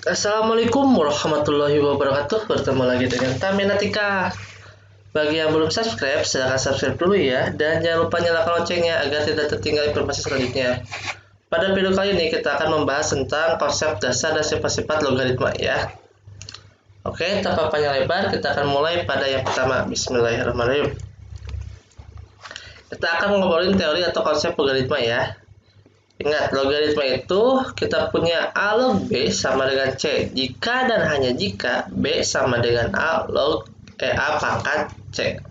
Assalamualaikum warahmatullahi wabarakatuh. Bertemu lagi dengan Taminatika. Bagi yang belum subscribe, silahkan subscribe dulu ya. Dan jangan lupa nyalakan loncengnya agar tidak tertinggal informasi selanjutnya. Pada video kali ini kita akan membahas tentang konsep dasar dan sifat-sifat logaritma ya. Oke, tanpa panjang lebar, kita akan mulai pada yang pertama. Bismillahirrahmanirrahim. Kita akan ngobrolin teori atau konsep logaritma ya. Ingat, logaritma itu kita punya A log B sama dengan C jika dan hanya jika B sama dengan A pangkat C.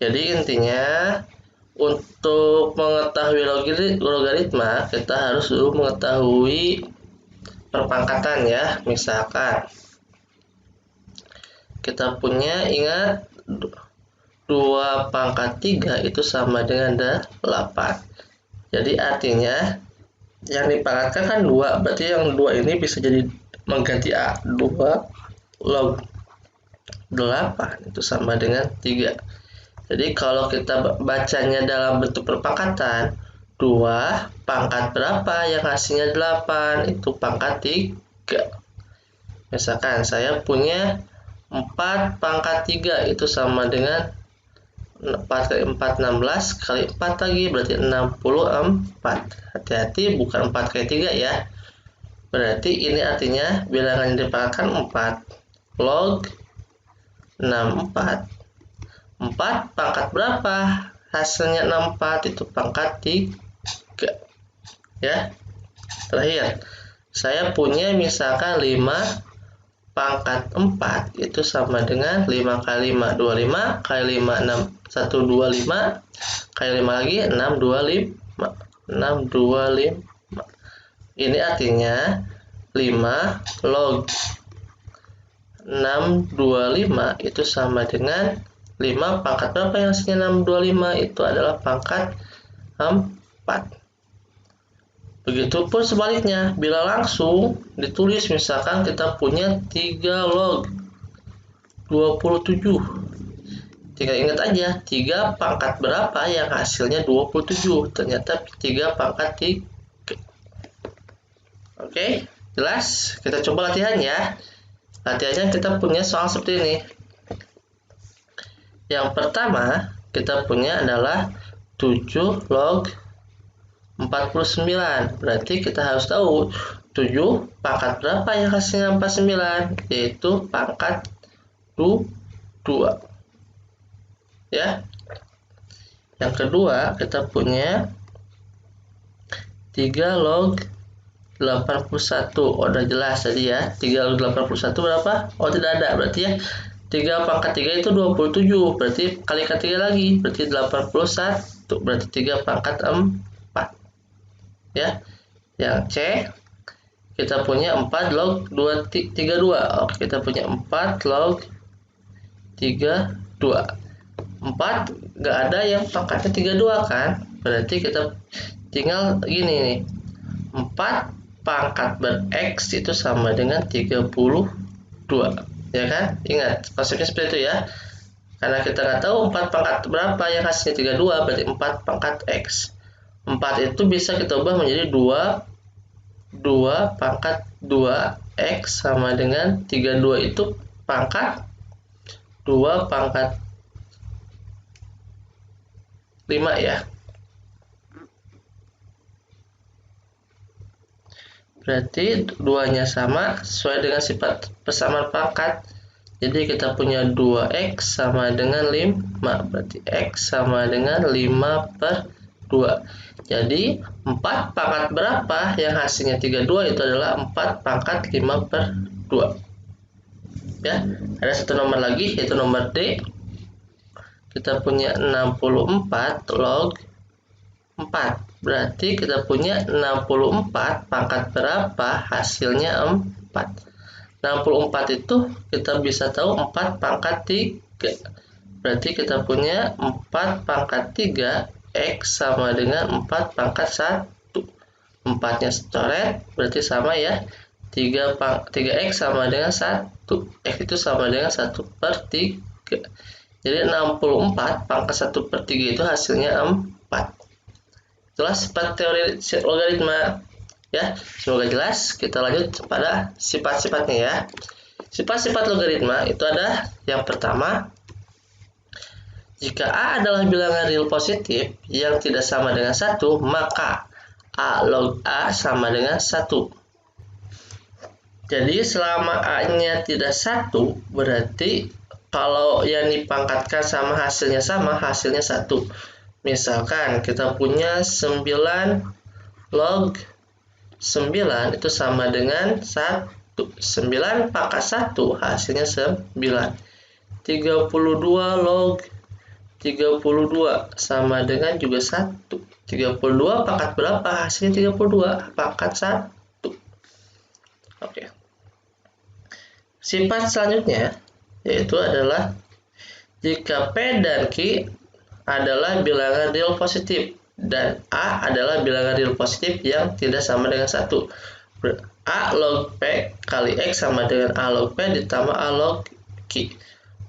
Jadi intinya untuk mengetahui logaritma kita harus dulu mengetahui perpangkatan ya. Misalkan kita punya, ingat, 2 pangkat 3 itu sama dengan 8. Jadi artinya yang dipangkatkan kan 2, berarti yang 2 ini bisa jadi mengganti A. 2 log 8 itu sama dengan 3. Jadi kalau kita bacanya dalam bentuk perpangkatan, 2 pangkat berapa yang hasilnya 8, itu pangkat 3. Misalkan saya punya 4 pangkat 3 itu sama dengan 4 kali 4, 16 kali 4 lagi berarti 64. Hati-hati, bukan 4 kali 3 ya. Berarti ini artinya bilangan yang dipangkatkan 4 log 64. 4 pangkat berapa? Hasilnya 64, itu pangkat 3 ya. Terakhir, saya punya misalkan 5 pangkat 4 itu sama dengan 5 kali 5, 25 kali 5, 6, 125 kali 5 lagi 625. Ini artinya 5 log 625 itu sama dengan 5 pangkat berapa yang hasilnya 625, itu adalah pangkat 4. Begitupun sebaliknya, bila langsung ditulis misalkan kita punya 3 log 27. Tinggal ingat aja, 3 pangkat berapa yang hasilnya 27. Ternyata 3 pangkat 3. Oke, jelas? Kita coba latihan ya. Latihannya kita punya soal seperti ini. Yang pertama, kita punya adalah 7 log 49. Berarti kita harus tahu 7 pangkat berapa yang hasilnya 49, yaitu pangkat 2 ya. Yang kedua, kita punya 3 log 81. Udah jelas tadi ya. 3 log 81 berapa? Oh, tidak ada. Berarti ya 3 pangkat 3 itu 27. Berarti kalikan 3 lagi, berarti 81. Berarti 3 pangkat 4 ya. Yang C, kita punya 4 log 32. Oke, kita punya 4 log 32. 4 nggak ada yang pangkatnya 32 kan, berarti kita tinggal gini nih, 4 pangkat ber-X itu sama dengan 32 ya kan. Ingat konsepnya seperti itu ya, karena kita nggak tahu 4 pangkat berapa yang hasilnya 32, berarti 4 pangkat X. 4 itu bisa kita ubah menjadi 2 pangkat 2X sama dengan 32 itu pangkat 2 pangkat 5 ya. Berarti duanya sama sesuai dengan sifat persamaan pangkat. Jadi kita punya 2X sama dengan 5, berarti X sama dengan 5 per 2. Jadi 4 pangkat berapa yang hasilnya 32, itu adalah 4 pangkat 5 per 2 ya. Ada satu nomor lagi, yaitu nomor D. Kita punya 64 log 4, berarti kita punya 64 pangkat berapa hasilnya 4. 64 itu kita bisa tahu 4 pangkat 3, berarti kita punya 4 pangkat 3 X sama dengan 4 pangkat 1. 4-nya coret, berarti sama ya. 3X sama dengan 1. X itu sama dengan 1 per 3. Jadi 64 pangkat 1 per 3 itu hasilnya 4. Itulah sifat teori logaritma. Ya, semoga jelas. Kita lanjut pada sifat-sifatnya ya. Sifat-sifat logaritma itu ada yang pertama, jika A adalah bilangan real positif yang tidak sama dengan 1, maka A log A sama dengan 1. Jadi selama A-nya tidak 1, berarti kalau yang dipangkatkan sama hasilnya 1. Misalkan kita punya 9 log 9 itu sama dengan 1. 9 pangkat 1 hasilnya 9. 32 log 32 sama dengan juga 1. 32 pangkat berapa? Hasilnya 32 pangkat 1. Oke. Sifat selanjutnya yaitu adalah jika P dan Q adalah bilangan real positif dan A adalah bilangan real positif yang tidak sama dengan 1. A log P kali X sama dengan A log P ditambah A log Q.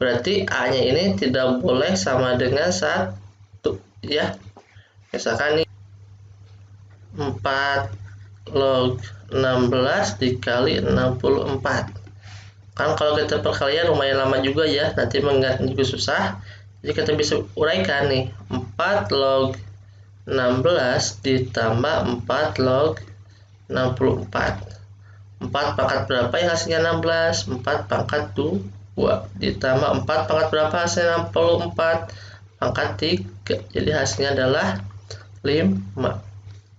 Berarti A-nya ini tidak boleh sama dengan 1 ya. Misalkan nih 4 log 16 dikali 64. Kan kalau kita perkalian lumayan lama juga ya, nanti mengingatnya juga susah. Jadi kita bisa uraikan nih, 4 log 16 ditambah 4 log 64. 4 pangkat berapa yang hasilnya 16? 4 pangkat 2 ditambah 4 pangkat berapa hasilnya 64? Pangkat 3. Jadi hasilnya adalah 5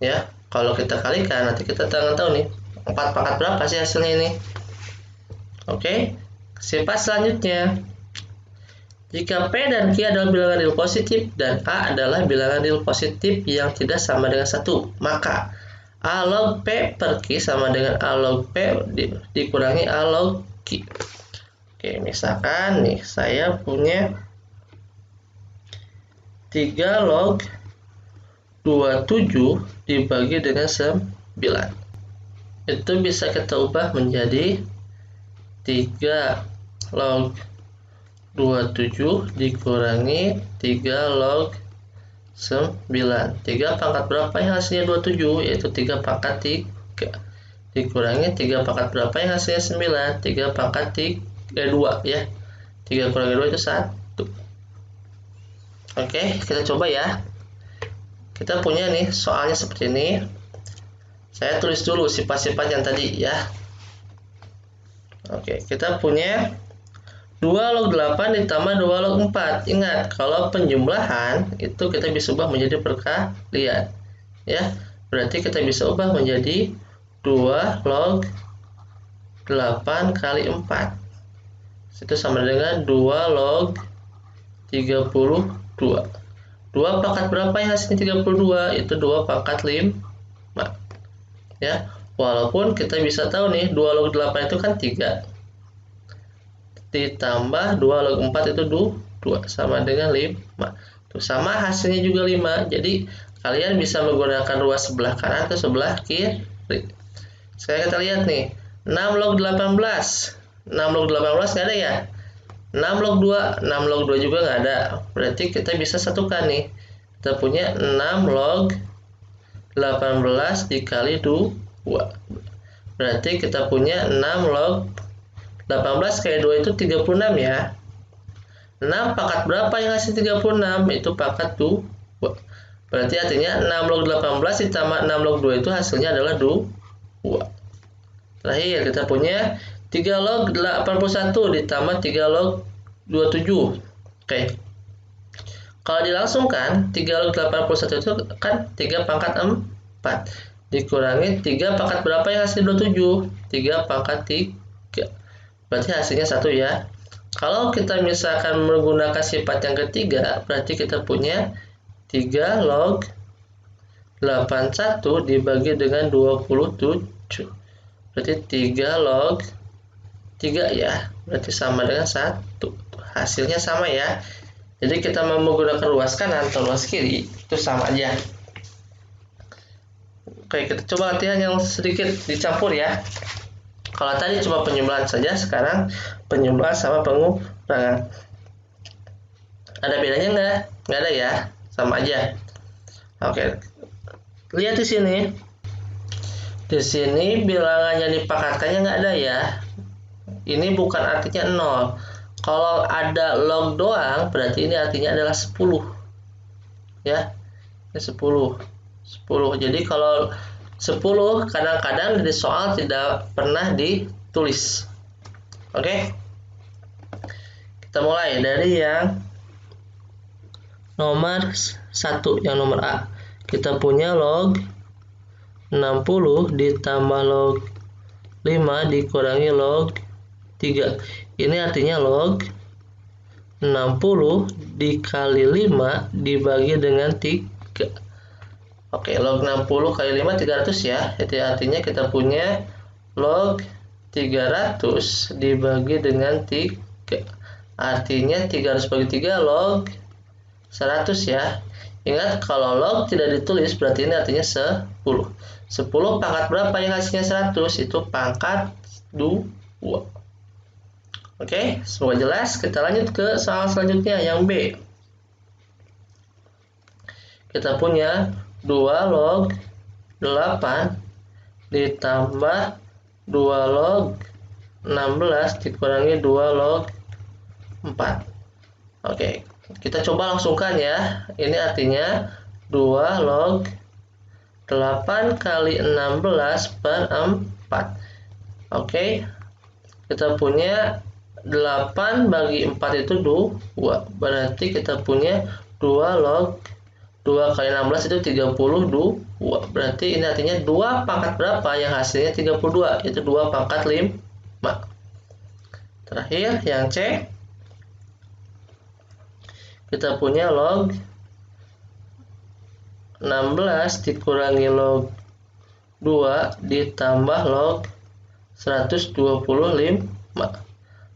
ya. Kalau kita kalikan nanti kita akan tahu nih 4 pangkat berapa sih hasilnya ini. Oke, sifat selanjutnya, jika P dan Q adalah bilangan real positif dan A adalah bilangan real positif yang tidak sama dengan 1, maka A log P per Q sama dengan A log P dikurangi A log Q. Oke, misalkan nih saya punya 3 log 27 dibagi dengan 9. Itu bisa kita ubah menjadi 3 log 27 dikurangi 3 log 9. 3 pangkat berapa yang hasilnya 27? Yaitu 3 pangkat 3. Dikurangi 3 pangkat berapa yang hasilnya 9? 3 pangkat 2 ya. 3 kurangi 2 itu 1. Oke, kita coba ya. Kita punya nih soalnya seperti ini. Saya tulis dulu sifat-sifat yang tadi ya. Oke, kita punya 2 log 8 ditambah 2 log 4. Ingat, kalau penjumlahan itu kita bisa ubah menjadi perkalian. Ya, berarti kita bisa ubah menjadi 2 log 8 kali 4. Itu sama dengan 2 log 32. 2 pangkat berapa yang hasilnya 32? Itu 2 pangkat 5. Ya, walaupun kita bisa tahu nih 2 log 8 itu kan 3 ditambah 2 log 4 itu 2 sama dengan 5. Tuh, sama hasilnya juga 5. Jadi kalian bisa menggunakan ruas sebelah kanan atau sebelah kiri. Sekarang kita lihat nih, 6 log 18. 6 log 18 nggak ada ya? 6 log 2, 6 log 2 juga nggak ada. Berarti kita bisa satukan nih. Kita punya 6 log 18 dikali 2. Berarti kita punya 6 log 18 kali 2 itu 36 ya. 6 pangkat berapa yang hasil 36? Itu pangkat 2. Berarti artinya 6 log 18 ditambah 6 log 2 itu hasilnya adalah 2. Terakhir kita punya 3 log 81 ditambah 3 log 27. Oke. Kalau dilangsungkan 3 log 81 itu kan 3 pangkat 4 dikurangi 3 pangkat berapa yang hasil 27? 3 pangkat 3. Berarti hasilnya 1 ya. Kalau kita misalkan menggunakan sifat yang ketiga, berarti kita punya 3 log 81 dibagi dengan 27. Berarti 3 log 3 ya. Berarti sama dengan 1. Hasilnya sama ya. Jadi kita mau menggunakan ruas kanan atau ruas kiri, itu sama aja. Oke, kita coba latihan yang sedikit dicampur ya. Kalau tadi cuma penjumlahan saja, sekarang penjumlahan sama pengurangan. Ada bedanya nggak? Nggak ada ya, sama aja. Oke, lihat di sini. Di sini bilangan yang dipangkatkannya nggak ada ya. Ini bukan artinya 0. Kalau ada log doang, berarti ini artinya adalah 10. Ya, ini 10. 10. Jadi kalau 10 kadang-kadang di soal tidak pernah ditulis. Oke? Kita mulai dari yang nomor 1, yang nomor A. Kita punya log 60 ditambah log 5 dikurangi log 3. Ini artinya log 60 dikali 5 dibagi dengan 3. Oke, log 60 kali 5 300 ya. Itu artinya kita punya log 300 dibagi dengan 3. Artinya 300 bagi 3 log 100 ya. Ingat, kalau log tidak ditulis berarti ini artinya 10. 10 pangkat berapa yang hasilnya 100? Itu pangkat 2. Oke, semoga jelas. Kita lanjut ke soal selanjutnya, yang B. Kita punya 2 log 8 ditambah 2 log 16 dikurangi 2 log 4. Oke, kita coba langsungkan ya. Ini artinya 2 log 8 kali 16 per 4. Oke, kita punya 8 bagi 4 itu 2. Berarti kita punya 2 log 2 kali 16 itu 32. Berarti ini artinya 2 pangkat berapa yang hasilnya 32? Itu 2 pangkat 5. Terakhir, yang C. Kita punya log 16 dikurangi log 2 ditambah log 125.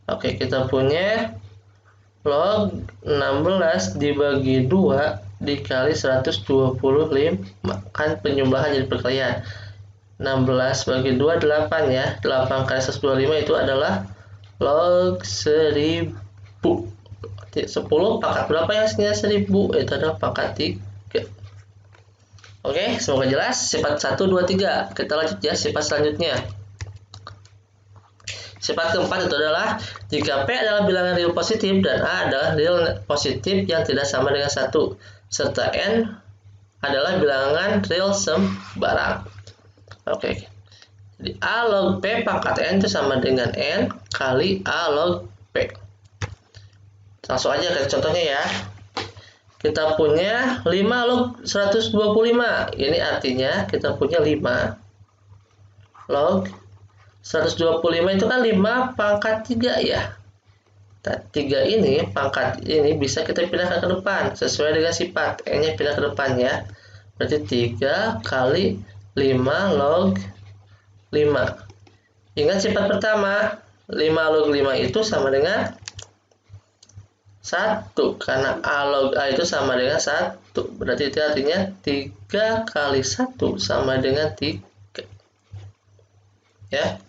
Oke, kita punya log 16 dibagi 2 dikali 125. Kan penjumlahan jadi perkalian. 16 bagi 2 8 ya. 8 kali 125 itu adalah log 1000. 10 pangkat berapa yang hasilnya 1000? Itu adalah pangkat 3. Oke, semoga jelas. Sifat 1, 2, 3. Kita lanjut ya, sifat selanjutnya. Sifat keempat itu adalah jika P adalah bilangan real positif dan A adalah real positif yang tidak sama dengan 1, serta N adalah bilangan real sembarang. Oke. Jadi A log P pangkat N itu sama dengan N kali A log P. Langsung aja ke contohnya ya. Kita punya 5 log 125. Ini artinya kita punya 5 log 125 itu kan 5 pangkat 3 ya. 3 ini, pangkat ini bisa kita pindahkan ke depan sesuai dengan sifat. N-nya pindah ke depan ya. Berarti 3 kali 5 log 5. Ingat sifat pertama, 5 log 5 itu sama dengan 1. Karena A log A itu sama dengan 1. Berarti itu artinya 3 kali 1 sama dengan 3. Ya.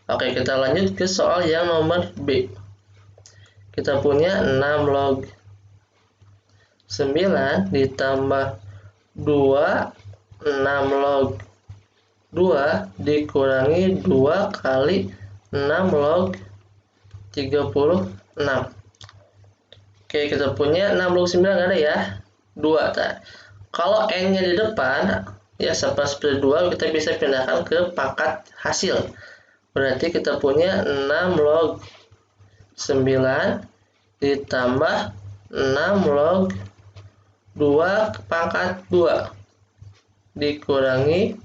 Oke, kita lanjut ke soal yang nomor B. Kita punya 6 log 9 ditambah 2 6 log 2 dikurangi 2 kali 6 log 36. Oke, kita punya 6 log 9 nggak ada ya? 2. Kalau N-nya di depan, ya seperti 2, kita bisa pindahkan ke pangkat hasil. Berarti kita punya 6 log 9 ditambah 6 log 2 pangkat 2 dikurangi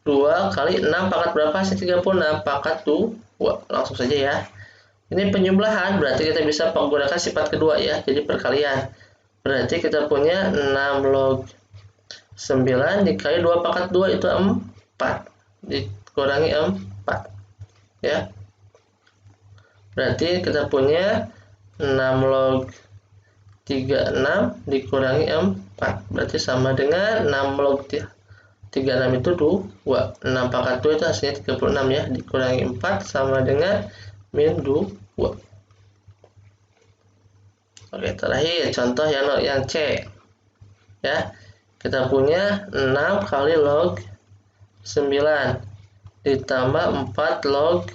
2 kali 6 pangkat berapa? Hasil 36 pangkat 2. Langsung saja ya. Ini penjumlahan, berarti kita bisa menggunakan sifat kedua ya. Jadi perkalian. Berarti kita punya 6 log 9 dikali 2 pangkat 2 itu 4 dikurangi 4. Ya. Berarti kita punya 6 log 36 dikurangi 4. Berarti sama dengan 6 log 36 itu 2. 6 pangkat 2 itu hasilnya 36 ya. Dikurangi 4 sama dengan min 2. Oke, terakhir contoh yang C. Ya. Kita punya 6 kali log 9 ditambah 4 log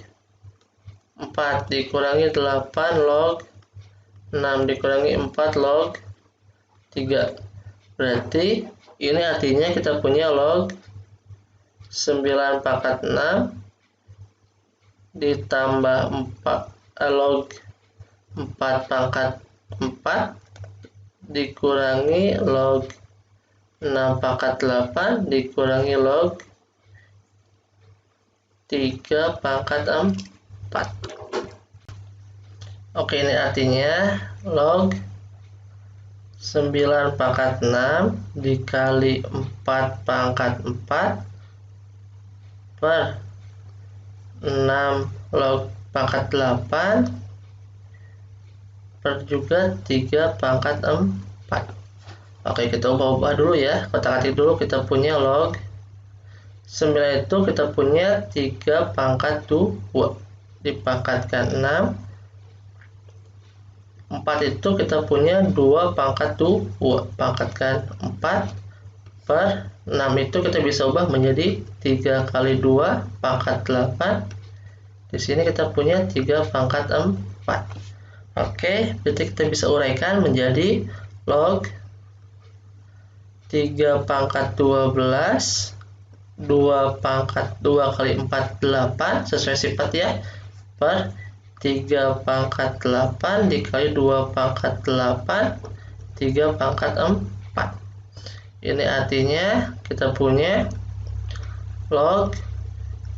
4 dikurangi 8 log 6 dikurangi 4 log 3. Berarti ini artinya kita punya log 9 pangkat 6 ditambah 4 log 4 pangkat 4 dikurangi log 6 pangkat 8 dikurangi log 3 pangkat 4. Oke, ini artinya log 9 pangkat 6 dikali 4 pangkat 4 per 6 log pangkat 8 per juga 3 pangkat 4. Oke, kita ubah-ubah dulu ya. Kotak-atik dulu, kita punya log 9 itu kita punya 3 pangkat 2 dipangkatkan 6. 4 itu kita punya 2 pangkat 2 pangkatkan 4 per 6 itu kita bisa ubah menjadi 3 kali 2 pangkat 8. Di sini kita punya 3 pangkat 4. Oke, berarti kita bisa uraikan menjadi log 3 pangkat 12 2 pangkat 2 kali 4 8 sesuai sifat ya, per 3 pangkat 8 dikali 2 pangkat 8 3 pangkat 4. Ini artinya kita punya log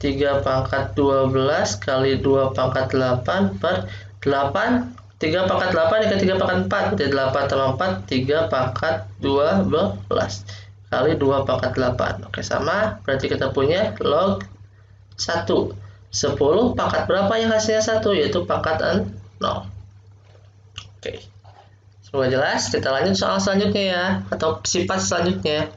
3 pangkat 12 kali 2 pangkat 8 per 8 3 pangkat 8 dikali 3 pangkat 4 jadi 8 tambah 4 3 pangkat 12 kali 2 pangkat 8. Oke, sama, berarti kita punya log 1 10 pangkat berapa yang hasilnya 1, yaitu pangkat 0. Oke, semoga jelas. Kita lanjut soal selanjutnya ya, atau sifat selanjutnya.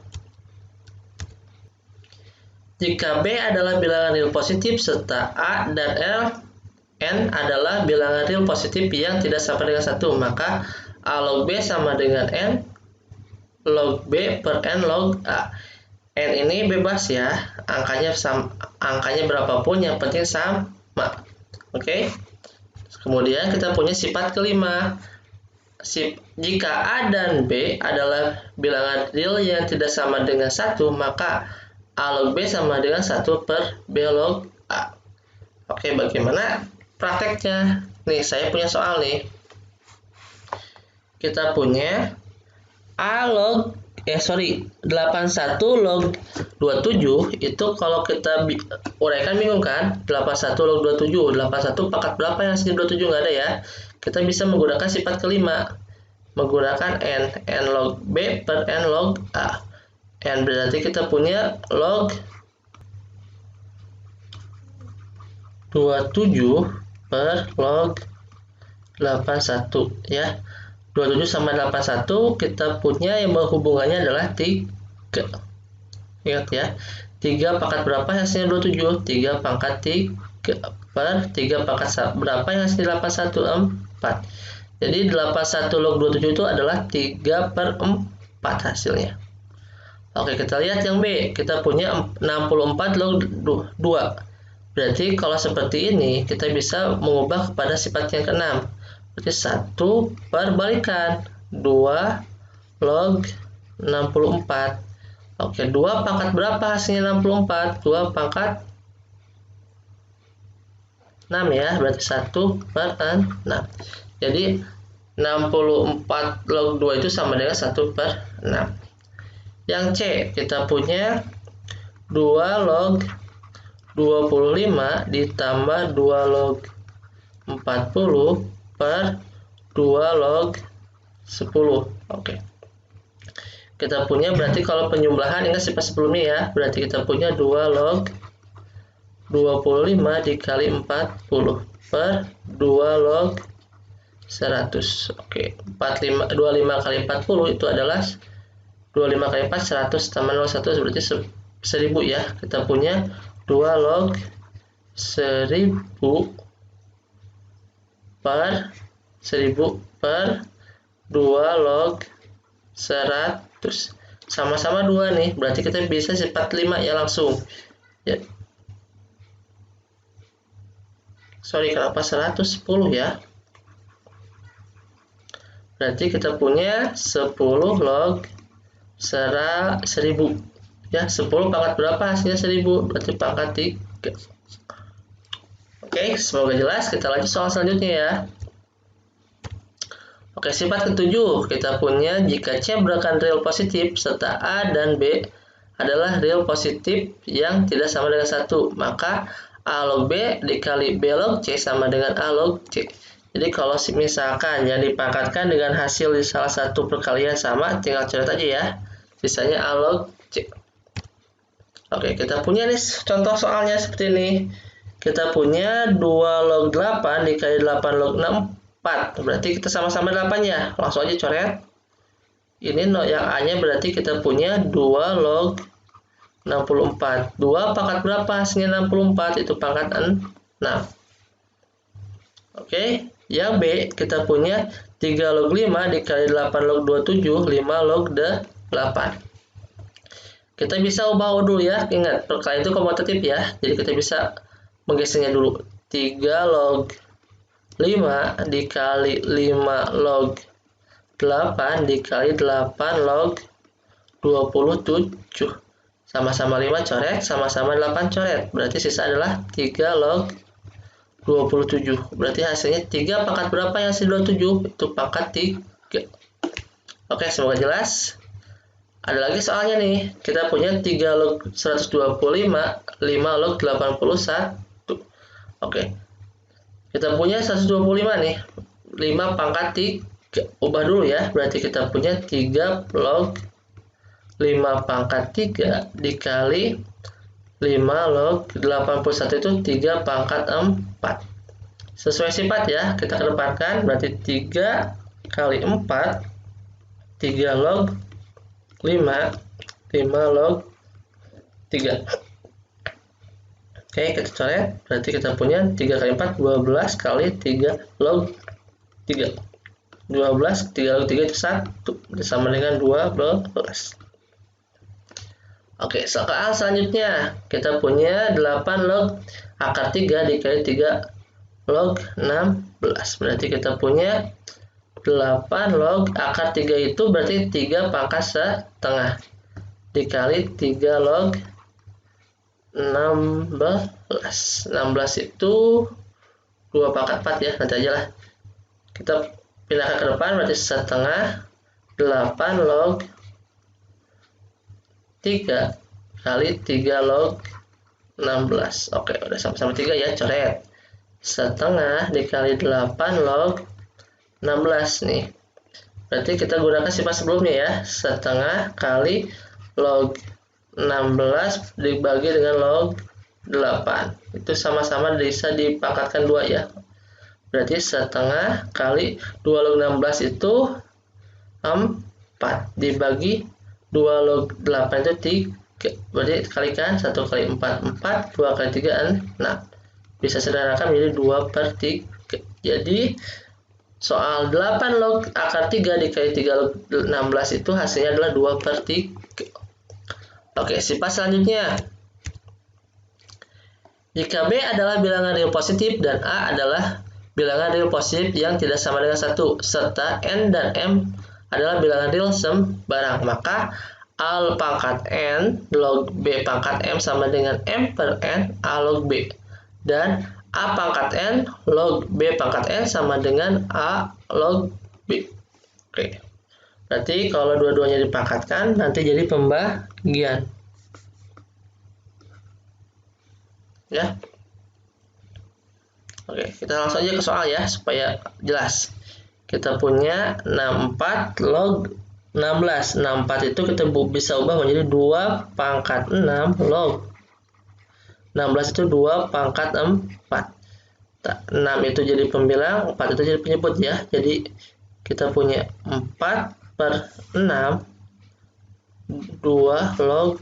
Jika B adalah bilangan real positif serta A dan N adalah bilangan real positif yang tidak sama dengan 1, maka A log B sama dengan N log B per N log A. N ini bebas ya, angkanya berapapun yang penting sama. Oke. Kemudian kita punya sifat kelima. Jika A dan B adalah bilangan real yang tidak sama dengan 1, maka A log B sama dengan 1 per B log A. Oke, bagaimana prakteknya? Nih, saya punya soal nih. Kita punya A log 81 log 27 itu kalau kita uraikan bingung kan? 81 log 27, 81 pangkat berapa yang hasilnya 27 nggak ada ya? Kita bisa menggunakan sifat kelima, menggunakan N log B per N log A. N berarti kita punya log 27 per log 81 ya. 27 sama 81 kita punya yang berhubungannya adalah 3. Ingat ya. 3 pangkat berapa hasilnya 27? 3 pangkat 3 per 3 pangkat berapa yang hasilnya 81? 4. Jadi 81 log 27 itu adalah 3 per 4 hasilnya. Oke, kita lihat yang B. Kita punya 64 log 2. Berarti kalau seperti ini kita bisa mengubah kepada sifat yang ke-6. Berarti 1 per balikan 2 log 64. Oke, 2 pangkat berapa hasilnya 64? 2 pangkat 6 ya, berarti 1 per 6. Jadi 64 log 2 itu sama dengan 1 per 6. Yang C, kita punya 2 log 25 ditambah 2 log 40 per 2 log 10. Oke. Kita punya berarti kalau penyumblahan ingat sifat sebelumnya ya. Berarti kita punya 2 log 25 dikali 40 per 2 log 100. Oke. 25 kali 40 itu adalah 25 kali 4 100 tambah 01 berarti 1000 ya. Kita punya 2 log 1000 per 2 log 100 sama-sama 2 nih, berarti kita bisa sifat 5 ya langsung. Ya. Sorry, kenapa 110 ya? Berarti kita punya 10 log 1000. Ya, 10 pangkat berapa hasilnya 1000? Berarti pangkat 3. Oke, semoga jelas. Kita lanjut soal selanjutnya ya. Oke, sifat ketujuh, kita punya jika C merupakan real positif serta A dan B adalah real positif yang tidak sama dengan 1, maka A log B dikali B log C sama dengan A log C. Jadi kalau misalkan yang dipangkatkan dengan hasil di salah satu perkalian sama, tinggal coret aja ya. Sisanya A log C. Oke, kita punya nih contoh soalnya seperti ini. Kita punya 2 log 8 dikali 8 log 6, 4. Berarti kita sama-sama 8 ya. Langsung aja coret. Ini yang A-nya berarti kita punya 2 log 64. 2 pangkat berapa? Hasilnya 64. Itu pangkat 6. Oke. Yang B kita punya 3 log 5 dikali 8 log 27. 5 log 8. Kita bisa ubah dulu ya. Ingat, perkalian itu komutatif ya. Jadi kita bisa menggesernya dulu. 3 log 5 dikali 5 log 8 dikali 8 log 27. Sama-sama 5 coret, sama-sama 8 coret. Berarti sisa adalah 3 log 27. Berarti hasilnya 3 pangkat berapa yang hasil 27? Itu pangkat 3. Oke, semoga jelas. Ada lagi soalnya nih. Kita punya 3 log 125, 5 log 81. Oke. Kita punya 125 nih. 5 pangkat 3. Ubah dulu ya. Berarti kita punya 3 log 5 pangkat 3 dikali 5 log 81 itu 3 pangkat 4. Sesuai sifat ya. Kita kedepankan. Berarti 3 kali 4. 3 log 5. 5 log 3. Oke, kita coret. Berarti kita punya 3 kali 4, 12 kali 3 log 3. 12, 3 log 3 itu 1. Sama dengan 12. Oke, soal selanjutnya. Kita punya 8 log akar 3 dikali 3 log 16. Berarti kita punya 8 log akar 3 itu berarti 3 pangkat setengah. Dikali 3 log 16 itu 2 pangkat 4 ya, nanti aja lah. Kita pindahkan ke depan berarti setengah 8 log 3 kali 3 log 16. Oke, udah sama-sama 3 ya, coret. Setengah dikali 8 log 16 nih. Berarti kita gunakan sifat sebelumnya ya, setengah kali log 16 dibagi dengan log 8. Itu sama-sama bisa dipangkatkan 2 ya. Berarti setengah kali 2 log 16 itu 4 dibagi 2 log 8 itu 3. Berarti kalikan 1 kali 4 4, 2 kali 3 6. Bisa sederhanakan menjadi 2/3. Jadi soal 8 log akar 3 dikali 3 log 16 itu hasilnya adalah 2/3. Oke, sifat selanjutnya. Jika B adalah bilangan real positif dan A adalah bilangan real positif yang tidak sama dengan 1, serta N dan M adalah bilangan real sembarang, maka A pangkat N log B pangkat M sama dengan M per N A log B. Dan A pangkat N log B pangkat N sama dengan A log B. Oke. Berarti kalau dua-duanya dipangkatkan nanti jadi pembagian. Ya. Oke, kita langsung aja ke soal ya supaya jelas. Kita punya 64 log 16. 64 itu kita bisa ubah menjadi 2 pangkat 6 log 16 itu 2 pangkat 4. 6 itu jadi pembilang, 4 itu jadi penyebut ya. Jadi kita punya 4 per 6 2 log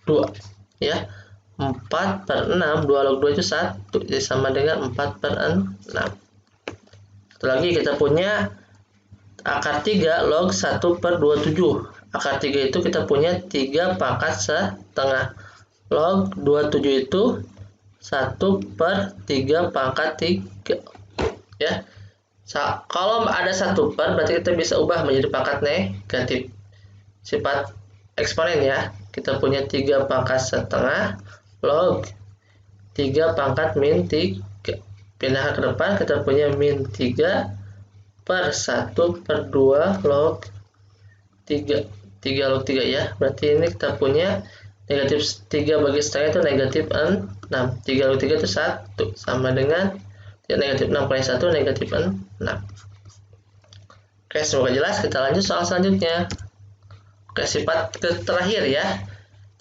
2 ya. 4 per 6 2 log 2 itu 1, jadi sama dengan 4 per 6. Satu lagi kita punya akar 3 log 1 per 27. Akar 3 itu kita punya 3 pangkat setengah log 27 itu 1/3 pangkat 3. Ya. Kalau ada 1/, berarti kita bisa ubah menjadi pangkat negatif. Sifat eksponen ya. Kita punya 3 pangkat setengah log 3 pangkat min 3. Pindah ke depan, kita punya min 3/1/2 log 3. 3 log 3 ya. Berarti ini kita punya negatif 3 bagi setengah itu negatif 6. 3 log 3 itu 1. Sama dengan negatif 6 kali 1 negatif 6. Oke, semoga jelas. Kita lanjut soal selanjutnya. Oke, sifat terakhir ya.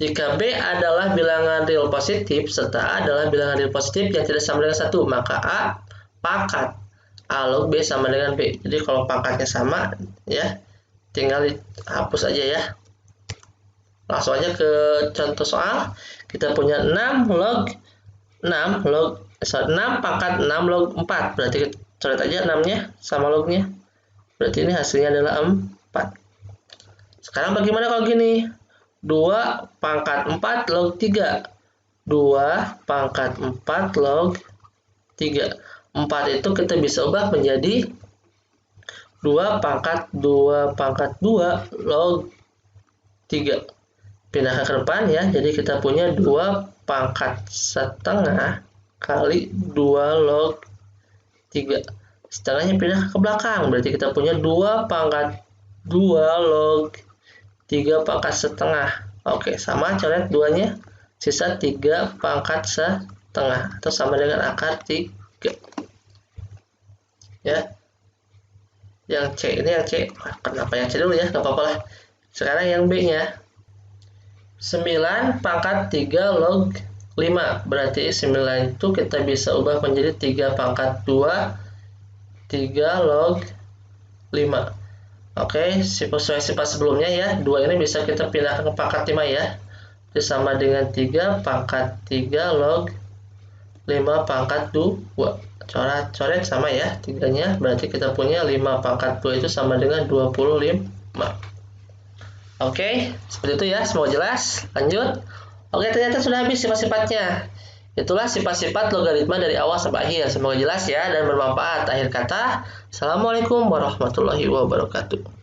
Jika B adalah bilangan real positif serta A adalah bilangan real positif yang tidak sama dengan 1, maka A pangkat A log B sama dengan B. Jadi kalau pangkatnya sama ya, tinggal hapus aja ya. Langsung aja ke contoh soal. Kita punya 6 pangkat 6 log 4. Berarti coret aja 6-nya sama lognya. Berarti ini hasilnya adalah 4. Sekarang bagaimana kalau gini? 2 pangkat 4 log 3. 2 pangkat 4 log 3. 4 itu kita bisa ubah menjadi 2 pangkat 2 log 3. Pindah ke depan ya. Jadi kita punya 2 pangkat setengah kali 2 log 3. Setengahnya pindah ke belakang. Berarti kita punya 2 pangkat 2 log 3 pangkat setengah. Oke, sama coret 2-nya. Sisa 3 pangkat setengah. Atau sama dengan akar 3. Ya. Yang C ini yang C. Kenapa yang C dulu ya? Gak apa-apa lah. Sekarang yang B-nya. 9 pangkat 3 log 5. Berarti 9 itu kita bisa ubah menjadi 3 pangkat 2 3 log 5. Oke, sesuai sifat sebelumnya ya. 2 ini bisa kita pindahkan ke pangkat 5 ya. Jadi sama dengan 3 pangkat 3 log 5 pangkat 2. Coret sama ya 3-nya. Berarti kita punya 5 pangkat 2 itu sama dengan 25. Oke, seperti itu ya. Semoga jelas. Lanjut. Oke, ternyata sudah habis sifat-sifatnya. Itulah sifat-sifat logaritma dari awal sampai akhir. Semoga jelas ya dan bermanfaat. Akhir kata, Assalamualaikum warahmatullahi wabarakatuh.